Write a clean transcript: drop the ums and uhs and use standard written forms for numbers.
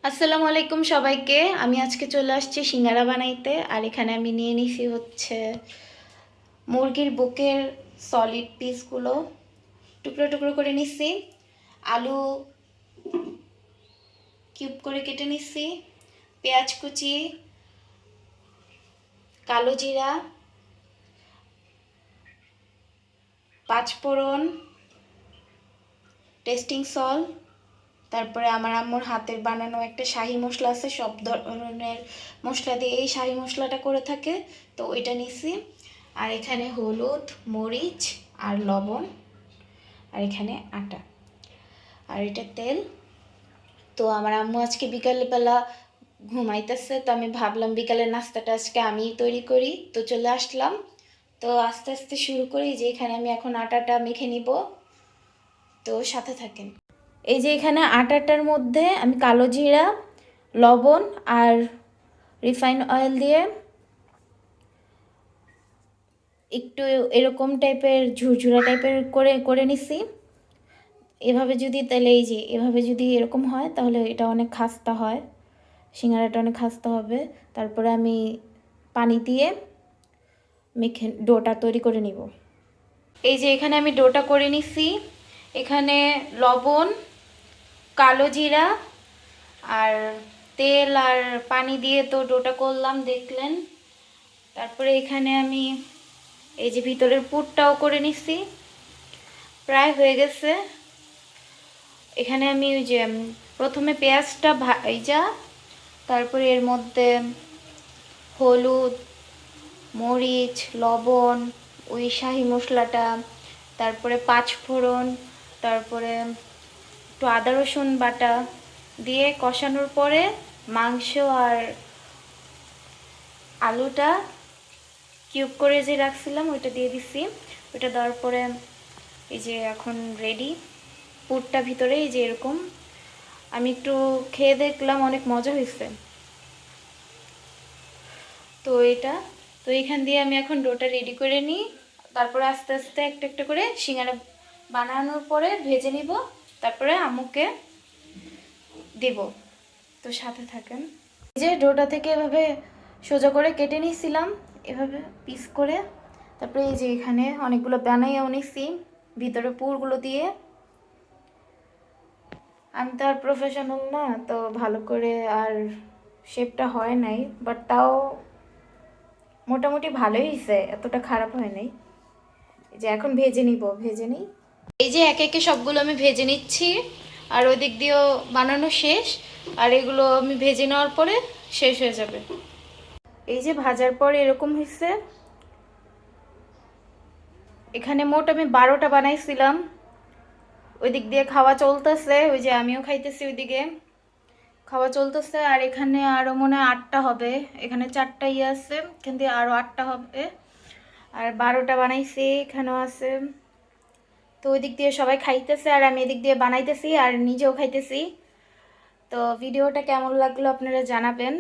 আসসালামু আলাইকুম সবাইকে। আমি আজকে চলে আসছি সিঙ্গারা বানাইতে। আর এখানে আমি নিয়ে নিছি হচ্ছে মুরগির বুকের সলিড পিসগুলো টুকরো টুকরো করে নিছি। আলু কিউব করে কেটে নিছি, পেঁয়াজ কুচি, কালো জিরা, পাঁচফোড়ন, টেস্টিং সল্ট, তারপরে আমার আম্মুর হাতের বানানো একটা শাহি মশলা আছে, সব ধরনের মশলা দিয়ে এই শাহি মশলাটা করে থাকে, তো ওইটা নিছি। আর এখানে হলুদ, মরিচ আর লবণ, আর এখানে আটা, আর এটা তেল। তো আমার আম্মু আজকে বিকালবেলা ঘুমাইতেছে, তো আমি ভাবলাম বিকালের নাস্তাটা আজকে আমিই তৈরি করি, তো চলে আসলাম। তো আস্তে আস্তে শুরু করি। যে এখানে আমি এখন আটাটা মেখে নিব, তো সাথে থাকেন। এই যে এখানে আটাটার মধ্যে আমি কালো জিরা, লবণ আর রিফাইন অয়েল দিয়ে একটু এরকম টাইপের ঝুরঝুরা টাইপের করে করে নিছি। এভাবে যদি তাহলে এই যে এভাবে যদি এরকম হয় তাহলে এটা অনেক খাস্তা হয়, সিঙ্গারাটা অনেক খাস্তা হবে। তারপরে আমি পানি দিয়ে মেখে ডোটা তৈরি করে নিব। এই যে এখানে আমি ডোটা করে নিছি। এখানে লবণ, কালো জিরা আর তেল আর পানি দিয়ে তো ডোটা করলাম, দেখলেন। তারপরে এখানে আমি এই যে ভিতরের পুরটাও করে নিছি, প্রায় হয়ে গেছে। এখানে আমি ওই যে প্রথমে পেঁয়াজটা ভাজা, তারপরে এর মধ্যে হলুদ, মরিচ, লবণ, ওই শাহি মশলাটা, তারপরে পাঁচফোড়ন, তারপরে একটু আদা রসুন বাটা দিয়ে কষানোর পরে মাংস আর আলুটা কিউব করে যে রাখছিলাম ওইটা দিয়ে দিছি। ওইটা দেওয়ার পরে এই যে এখন রেডি পুরটা ভিতরে। এই যে এরকম আমি একটু খেয়ে দেখলাম, অনেক মজা হয়েছে। তো এখান দিয়ে আমি এখন ডোটা রেডি করে নিই। তারপরে আস্তে আস্তে একটা একটা করে সিঙ্গারা বানানোর পরে ভেজে নিব, তারপরে আম্মুকে দেব। তো সাথে থাকেন। এই যে ডোটা থেকে এভাবে সোজা করে কেটে নিয়েছিলাম, এভাবে পিস করে। তারপরে এই যে এখানে অনেকগুলো বানাইয়াও নিছি ভিতরে পুরগুলো দিয়ে। আমি তো আর প্রফেশনাল না, তো ভালো করে আর শেপটা হয় নাই, বাট তাও মোটামুটি ভালোই হয়েছে, এতটা খারাপ হয় নাই। এই যে এখন ভেজে নিই। এই যে একে একে সবগুলো আমি ভেজে নিচ্ছি, আর ওই দিক দিয়েও বানানো শেষ। আর এগুলো আমি ভেজে নেওয়ার পরে শেষ হয়ে যাবে। এই যে ভাজার পরে এরকম হয়েছে। এখানে মোট আমি 12টা বানাইছিলাম। ওই দিক দিয়ে খাওয়া চলতেছে, ওই যে আমিও খাইতেছি, ওইদিকে খাওয়া চলতেছে। আর এখানে আরও মনে হয় 8টা হবে। এখানে 4টা ইয়ে আছে, এখান দিয়ে আরও 8টা হবে। আর 12টা বানাইছি, এখানেও আছে। তো ওই দিক দিয়ে সবাই খাইতেছে আর আমি এদিক দিয়ে বানাইতেছি আর নিজেও খাইতেছি। তো ভিডিওটা কেমন লাগলো আপনারা জানাবেন।